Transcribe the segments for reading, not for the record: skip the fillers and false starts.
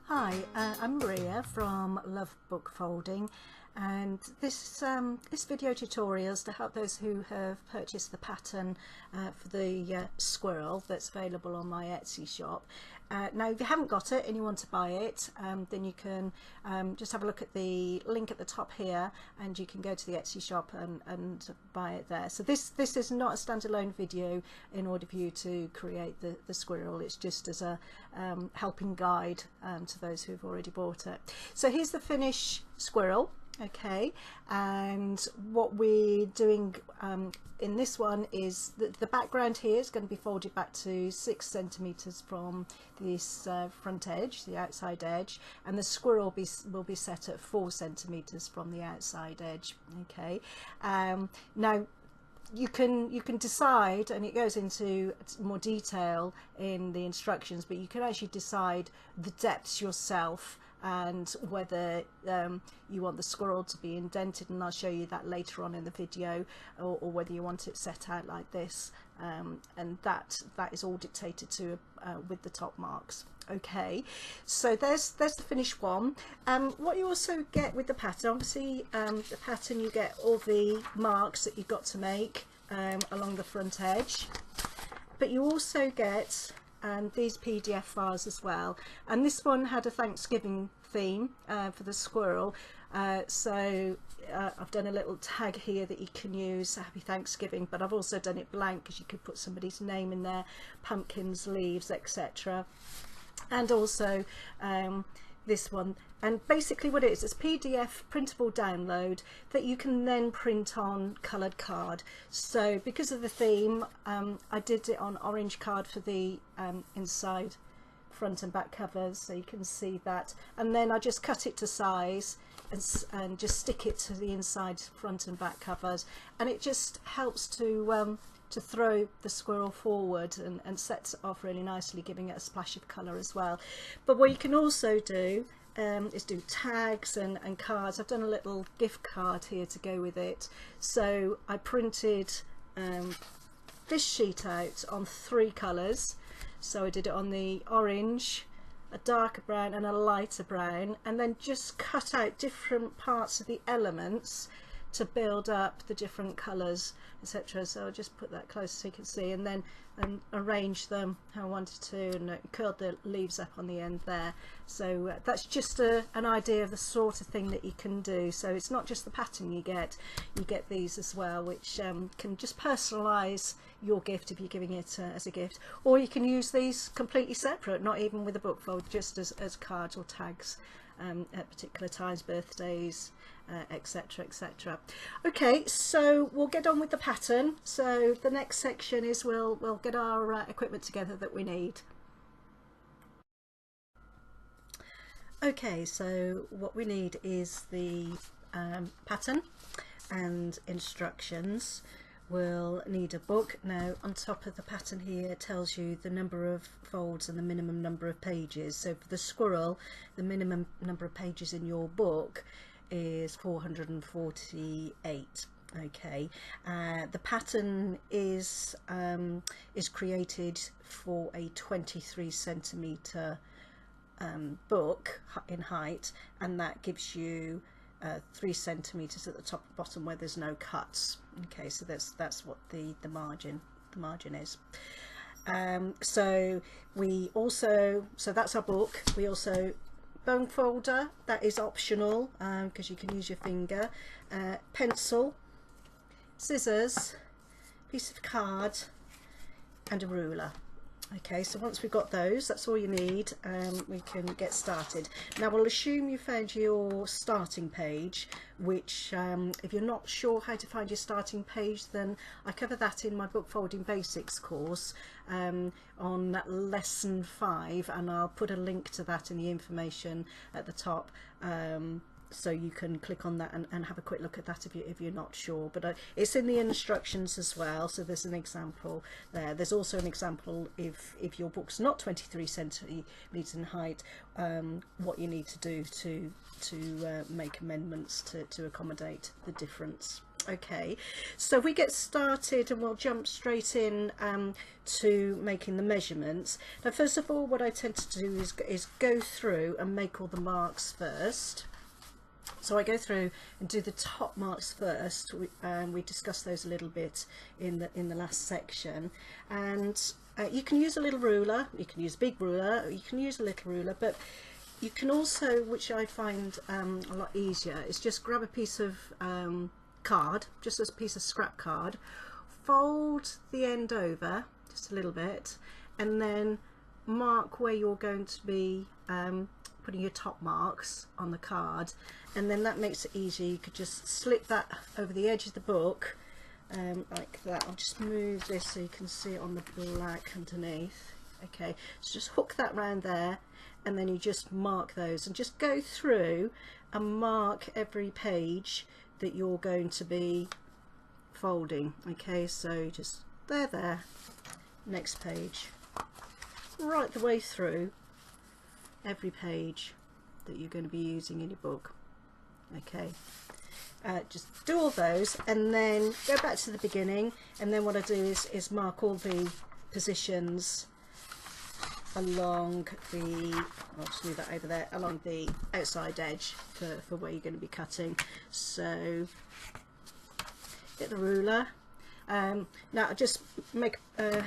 Hi, I'm Maria from Love Book Folding, and this video tutorial is to help those who have purchased the pattern for the squirrel that's available on my Etsy shop. Now if you haven't got it and you want to buy it, then you can just have a look at the link at the top here and you can go to the Etsy shop and buy it there. So this is not a standalone video in order for you to create the squirrel. It's just as a helping guide to those who've already bought it. So here's the finished squirrel. Okay, and what we're doing in this one is the background here is going to be folded back to 6 centimeters from this front edge, the outside edge, and the squirrel will be set at 4 centimeters from the outside edge. Okay, now you can decide, and it goes into more detail in the instructions, but you can actually decide the depths yourself and whether you want the squirrel to be indented, and I'll show you that later on in the video, or whether you want it set out like this, and that is all dictated to with the top marks. Okay, so there's the finished one. What you also get with the pattern, obviously the pattern, you get all the marks that you've got to make along the front edge, but you also get these PDF files as well, and this one had a Thanksgiving theme for the squirrel, so I've done a little tag here that you can use, Happy Thanksgiving, but I've also done it blank because you could put somebody's name in there, pumpkins, leaves, etc. And also this one, and basically what it is, it's PDF printable download that you can then print on coloured card. So because of the theme, I did it on orange card for the inside front and back covers, so you can see that, and then I just cut it to size and just stick it to the inside front and back covers, and it just helps to throw the squirrel forward and sets it off really nicely, giving it a splash of colour as well. But what you can also do is do tags and cards. I've done a little gift card here to go with it. So I printed this sheet out on 3 colours. So I did it on the orange, a darker brown and a lighter brown, and then just cut out different parts of the elements to build up the different colours, etc. So I'll just put that close so you can see, and then arrange them how I wanted to, and curled the leaves up on the end there. So that's just an idea of the sort of thing that you can do. So it's not just the pattern you get these as well, which can just personalise your gift if you're giving it as a gift, or you can use these completely separate, not even with a book fold, just as cards or tags at particular times, birthdays, etc, etc. Okay, so we'll get on with the pattern. So the next section is we'll get our equipment together that we need. Okay, so what we need is the pattern and instructions. We'll need a book. Now on top of the pattern here it tells you the number of folds and the minimum number of pages. So for the squirrel, the minimum number of pages in your book is 448. Okay, the pattern is created for a 23 centimeter book in height, and that gives you 3 centimeters at the top and bottom where there's no cuts. Okay, so that's what the margin is. So that's our book. We also bone folder, that is optional because you can use your finger, pencil, scissors, piece of card and a ruler. Okay, so once we've got those, that's all you need, we can get started. Now we'll assume you found your starting page, which if you're not sure how to find your starting page, then I cover that in my book folding basics course on lesson 5, and I'll put a link to that in the information at the top, so you can click on that and have a quick look at that if you're not sure. But it's in the instructions as well, so there's an example there. There's also an example if your book's not 23 centimeters in height, what you need to do to make amendments to accommodate the difference. Okay, so we get started and we'll jump straight in to making the measurements. Now first of all, what I tend to do is go through and make all the marks first. So I go through and do the top marks first. We discussed those a little bit in the last section, and you can use a little ruler, you can use a big ruler, or you can use a little ruler, but you can also, which I find a lot easier, is just grab a piece of card, just a piece of scrap card, fold the end over just a little bit, and then mark where you're going to be putting your top marks on the card, and then that makes it easy. You could just slip that over the edge of the book like that. I'll just move this so you can see it on the black underneath. Okay, so just hook that round there, and then you just mark those and just go through and mark every page that you're going to be folding. Okay, so just there, next page, right the way through every page that you're going to be using in your book. Okay, just do all those and then go back to the beginning, and then what I do is mark all the positions along the, I'll just move that over there, along the outside edge for where you're going to be cutting. So get the ruler. Now I'll just make a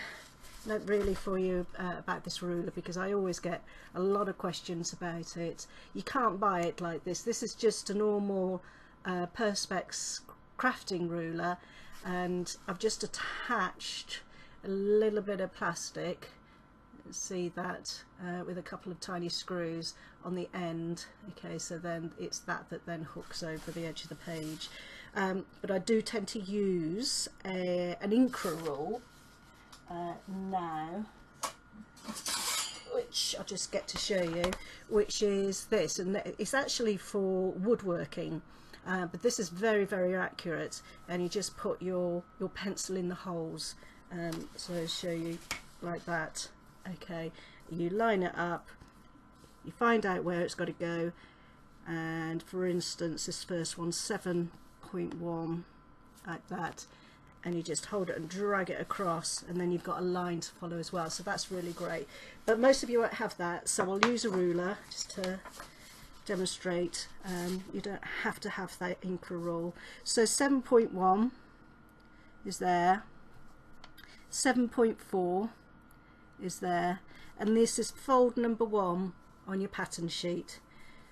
note really for you about this ruler, because I always get a lot of questions about it. You can't buy it like this. This is just a normal Perspex crafting ruler, and I've just attached a little bit of plastic, see that, with a couple of tiny screws on the end. Okay, so then it's that then hooks over the edge of the page, but I do tend to use an Incra roll now, which I'll just get to show you, which is this, and it's actually for woodworking, but this is very, very accurate, and you just put your pencil in the holes, so I'll show you like that. Okay, you line it up, you find out where it's got to go, and for instance this first one, 7.1, like that, and you just hold it and drag it across, and then you've got a line to follow as well. So that's really great, but most of you won't have that, so I'll use a ruler just to demonstrate. You don't have to have that Incra roll. So 7.1 is there, 7.4 is there, and this is fold number 1 on your pattern sheet.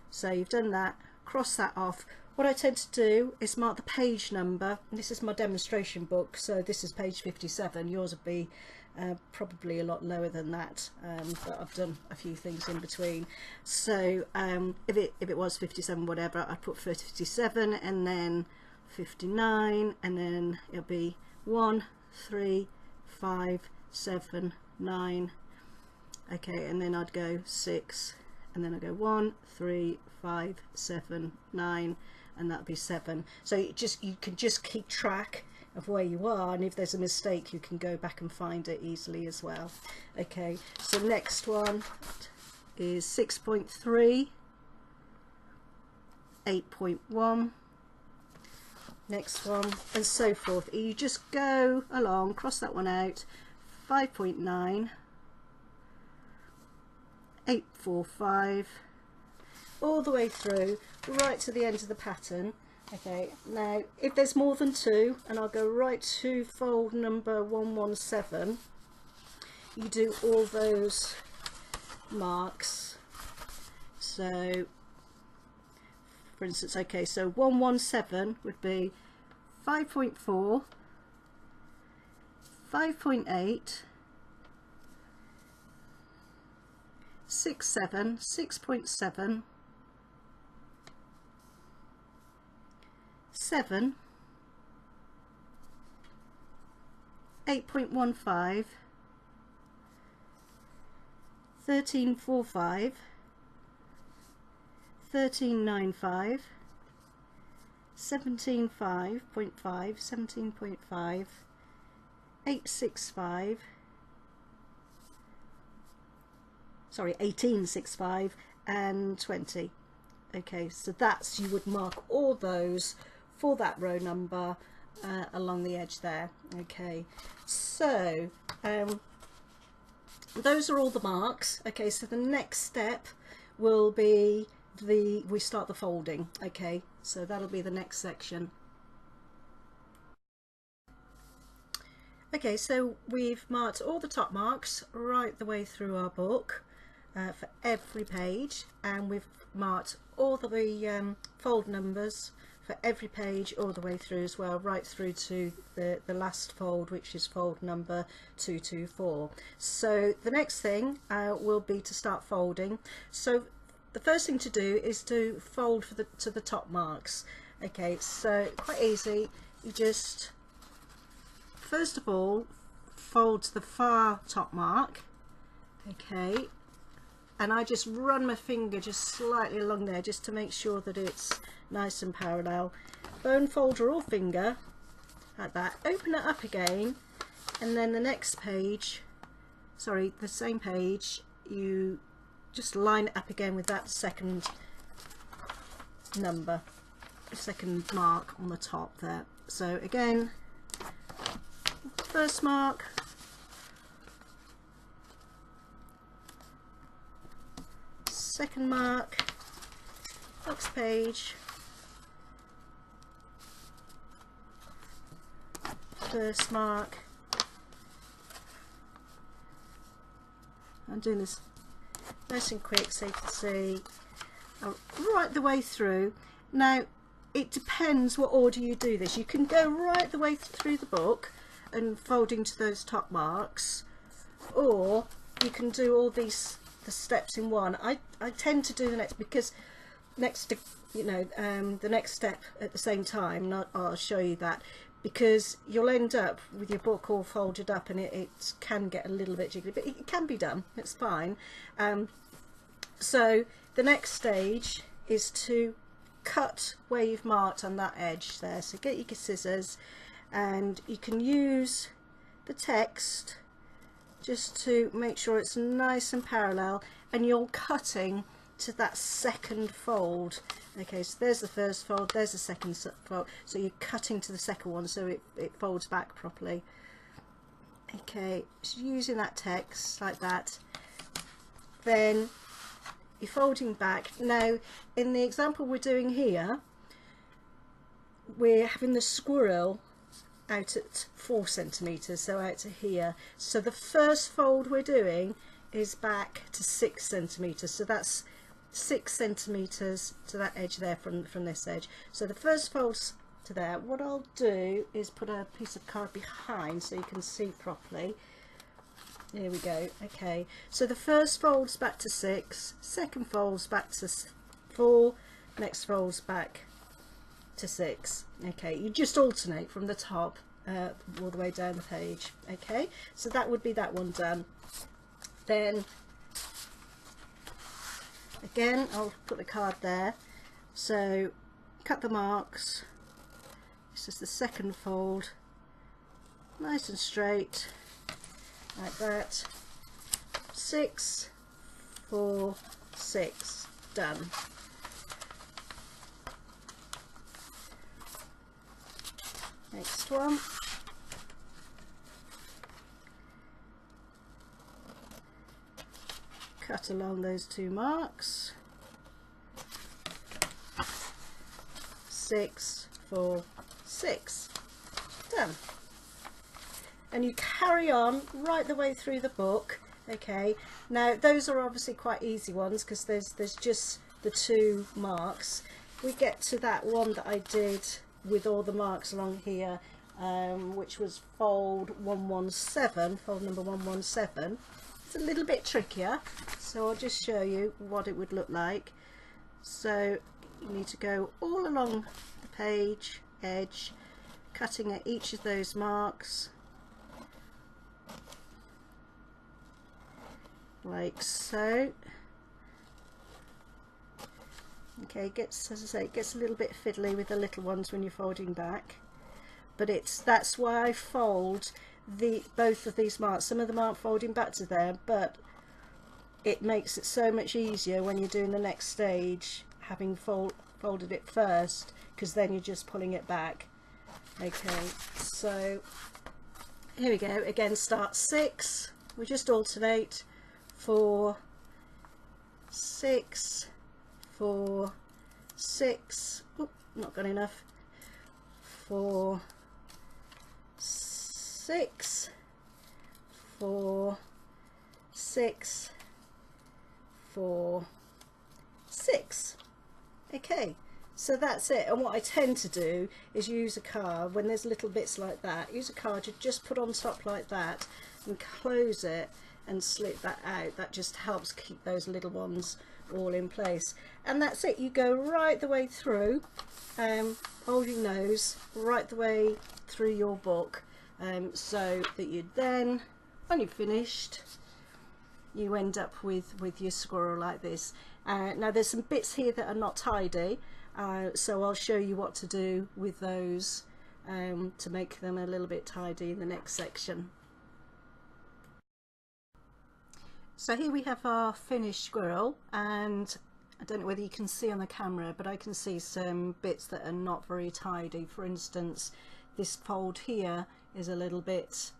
So you've done that, cross that off. What I tend to do is mark the page number. This is my demonstration book, so this is page 57. Yours would be probably a lot lower than that, but I've done a few things in between. So if it was 57 whatever, I'd put 57 and then 59, and then it'll be 1, 3, 5, 7, 9. Okay, and then I'd go 6, and then I go 1, 3, 5, 7, 9, and that'd be 7. So you can just keep track of where you are, and if there's a mistake you can go back and find it easily as well. Okay, so next one is 6.3, 8.1, next one, and so forth. You just go along, cross that one out, 5.9, 8.45, all the way through right to the end of the pattern. Okay, now if there's more than 2, and I'll go right to fold number 117, you do all those marks. So for instance, okay, so 117 would be 5.4, 5.8, 6.7, 6.7, 7, 8.15, 13.45, 13.95, 17.5.5, 17.5, 8.65, sorry, 18.65, and 20. Okay, so that's, you would mark all those for that row number, along the edge there. Okay, so those are all the marks. Okay, so the next step will be we start the folding. Okay, so that'll be the next section. Okay, so we've marked all the top marks right the way through our book for every page, and we've marked all the fold numbers for every page all the way through as well, right through to the last fold, which is fold number 224. So the next thing will be to start folding. So the first thing to do is to fold to the top marks. Okay, so quite easy. You just first of all fold to the far top mark. Okay, and I just run my finger just slightly along there just to make sure that it's nice and parallel. Bone folder or finger like that. Open it up again, and then the next page, sorry, the same page, you just line it up again with that second number, second mark on the top there. So again, first mark, second mark, next page, first mark. I'm doing this nice and quick so you can see right the way through. Now it depends what order you do this. You can go right the way through the book and folding to those top marks, or you can do all the steps in one. I tend to do the next, because next to, you know, the next step at the same time, and I'll show you that, because you'll end up with your book all folded up and it can get a little bit jiggly, but it can be done, it's fine. So the next stage is to cut where you've marked on that edge there. So get your scissors, and you can use the text just to make sure it's nice and parallel, and you're cutting to that second fold. Okay, so there's the first fold, there's the second fold, so you're cutting to the second one so it folds back properly. Okay, so using that text like that, then you're folding back. Now in the example we're doing here, we're having the squirrel out at 4 centimeters, so out to here. So the first fold we're doing is back to 6 centimeters, so that's 6 centimeters to that edge there from this edge. So the first fold's to there. What I'll do is put a piece of card behind so you can see properly. Here we go. Okay, so the first fold's back to 6, second fold's back to 4, next fold's back to 6. Okay, you just alternate from the top all the way down the page. Okay, so that would be that one done. Then again, I'll put the card there. So cut the marks. This is the second fold, nice and straight like that. 6, 4, 6, done. Next one. Cut along those 2 marks. 6, 4, 6, done. And you carry on right the way through the book. Okay, now those are obviously quite easy ones because there's just the 2 marks. We get to that one that I did with all the marks along here, which was fold 117, fold number 117. It's a little bit trickier, so I'll just show you what it would look like. So you need to go all along the page edge, cutting at each of those marks like so. Okay, it gets, as I say, it gets a little bit fiddly with the little ones when you're folding back, but that's why I fold both of these marks. Some of them aren't folding back to there, but it makes it so much easier when you're doing the next stage, having folded it first, because then you're just pulling it back. Okay, so here we go again. Start 6, we just alternate 4 6 4 6. Oh, not got enough. 4 6 4 6 4 6. Okay, so that's it. And what I tend to do is use a card when there's little bits like that. Use a card to just put on top like that and close it and slip that out. That just helps keep those little ones all in place. And that's it. You go right the way through, hold your nose right the way through your book, so that you then, when you've finished, you end up with your squirrel like this. Now there's some bits here that are not tidy, so I'll show you what to do with those to make them a little bit tidy in the next section. So here we have our finished squirrel, and I don't know whether you can see on the camera, but I can see some bits that are not very tidy. For instance, this fold here is a little bit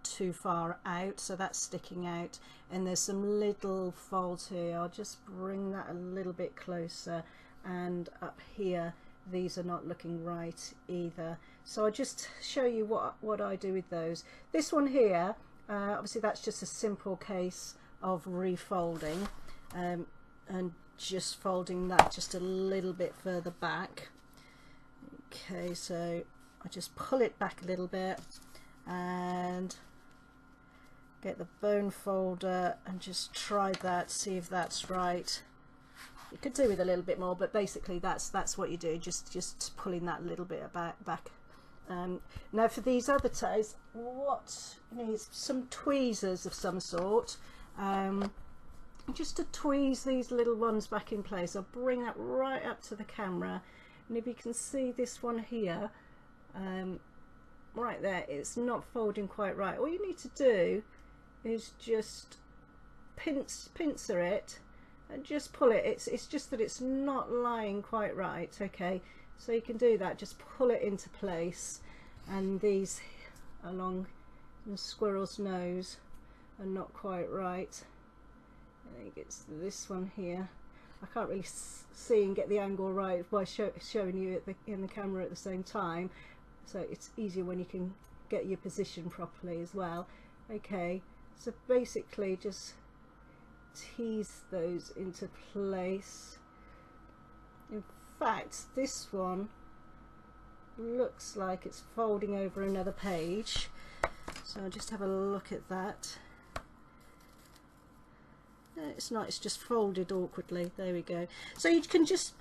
too far out, so that's sticking out, and there's some little folds here. I'll just bring that a little bit closer, and up here these are not looking right either. So I'll just show you what I do with those. This one here, obviously that's just a simple case of refolding, and just folding that just a little bit further back. Okay, so I just pull it back a little bit and get the bone folder and just try that, see if that's right. You could do with a little bit more, but basically that's what you do, just pulling that little bit back. Now for these other toes, what needs some tweezers of some sort, just to tweeze these little ones back in place. I'll bring that right up to the camera, and if you can see this one here, right there, it's not folding quite right. All you need to do is just pincer it and just pull it. It's just that it's not lying quite right. Okay, so you can do that, just pull it into place. And these along the squirrel's nose are not quite right. I think it's this one here. I can't really see and get the angle right by showing you in the camera at the same time, so it's easier when you can get your position properly as well. Okay, so basically just tease those into place. In fact, this one looks like it's folding over another page, so I'll just have a look at that. No, it's not, it's just folded awkwardly. There we go. So you can just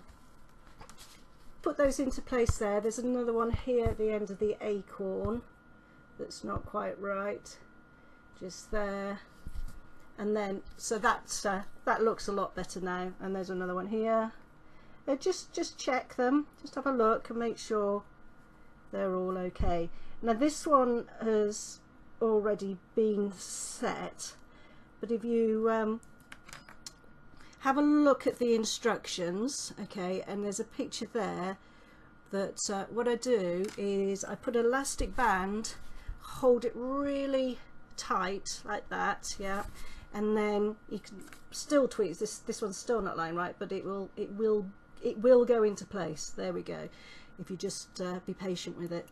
put those into place there. There's another one here at the end of the acorn that's not quite right, just there. And then, so that's that looks a lot better now. And there's another one here. Just check them, just have a look and make sure they're all okay. Now this one has already been set, but if you have a look at the instructions, okay, and there's a picture there that what I do is I put an elastic band, hold it really tight like that, yeah, and then you can still tweeze. This one's still not lying right, but it will go into place. There we go, if you just be patient with it.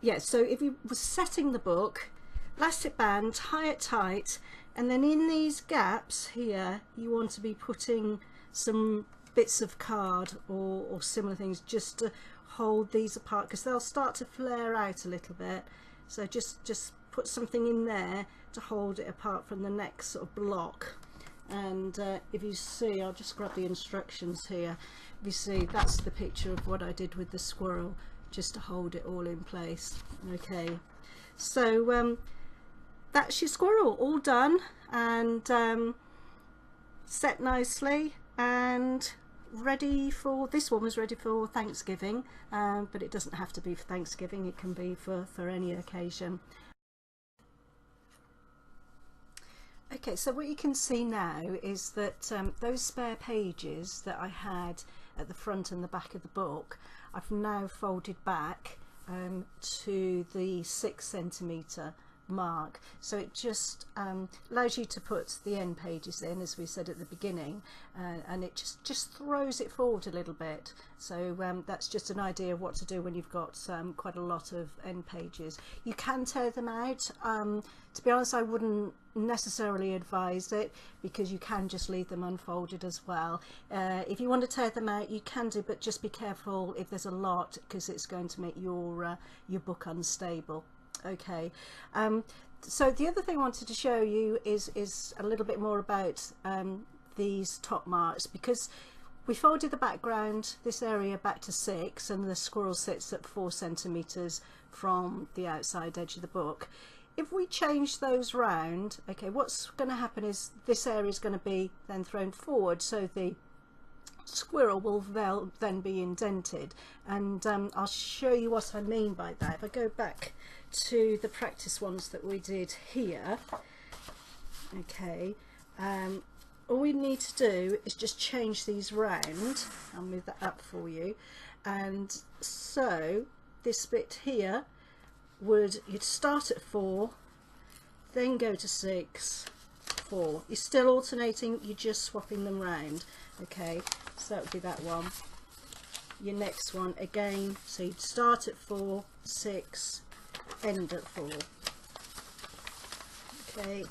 Yeah, so if you were setting the book, elastic band, tie it tight, and then in these gaps here you want to be putting some bits of card or similar things just to hold these apart, because they'll start to flare out a little bit. So just put something in there to hold it apart from the next sort of block. And if you see, I'll just grab the instructions here. If you see, that's the picture of what I did with the squirrel, just to hold it all in place. Okay, so that's your squirrel all done and set nicely and ready for, this one was ready for Thanksgiving, but it doesn't have to be for Thanksgiving, it can be for any occasion. Okay, so what you can see now is that those spare pages that I had at the front and the back of the book, I've now folded back to the 6 centimetre mark, so it just allows you to put the end pages in, as we said at the beginning, and it just throws it forward a little bit. So that's just an idea of what to do when you've got quite a lot of end pages. You can tear them out. To be honest, I wouldn't necessarily advise it, because you can just leave them unfolded as well. If you want to tear them out, you can do, but just be careful if there's a lot, because it's going to make your book unstable. Okay, so the other thing I wanted to show you is a little bit more about these top marks, because we folded the background, this area, back to 6, and the squirrel sits at 4 centimetres from the outside edge of the book. If we change those round, okay, what's going to happen is this area is going to be then thrown forward, so the squirrel will then be indented, and I'll show you what I mean by that. If I go back to the practice ones that we did here, okay, all we need to do is just change these round. I'll move that up for you, and so this bit here you'd start at 4, then go to 6, 4. You're still alternating, you're just swapping them round. Okay, so that would be that one. Your next one again, so you'd start at 4, 6, end at 4. Okay,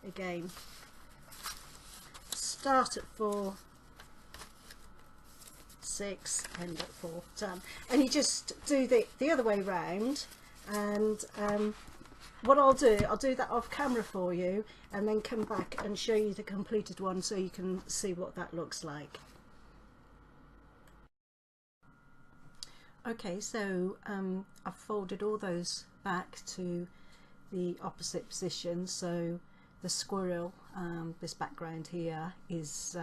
again, start at 4, 6, end at 4. Done. And you just do the other way round, and what I'll do that off camera for you, and then come back and show you the completed one so you can see what that looks like. Okay, so I've folded all those back to the opposite position, so the squirrel, this background here, is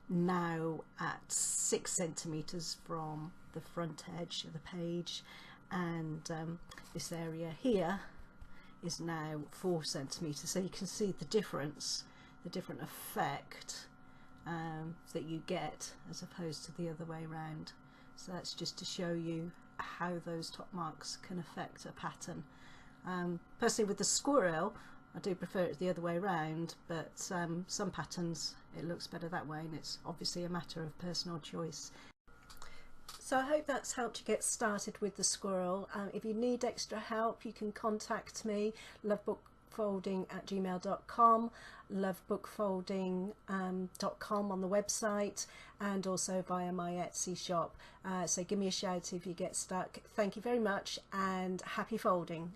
now at 6 centimetres from the front edge of the page, and this area here is now 4 centimetres, so you can see the difference, the different effect that you get as opposed to the other way around. So that's just to show you how those top marks can affect a pattern. Personally, with the squirrel, I do prefer it the other way around, but some patterns it looks better that way, and it's obviously a matter of personal choice. So I hope that's helped you get started with the squirrel. If you need extra help, you can contact me, lovebookfolding@gmail.com, lovebookfolding.com on the website, and also via my Etsy shop. So give me a shout if you get stuck. Thank you very much, and happy folding.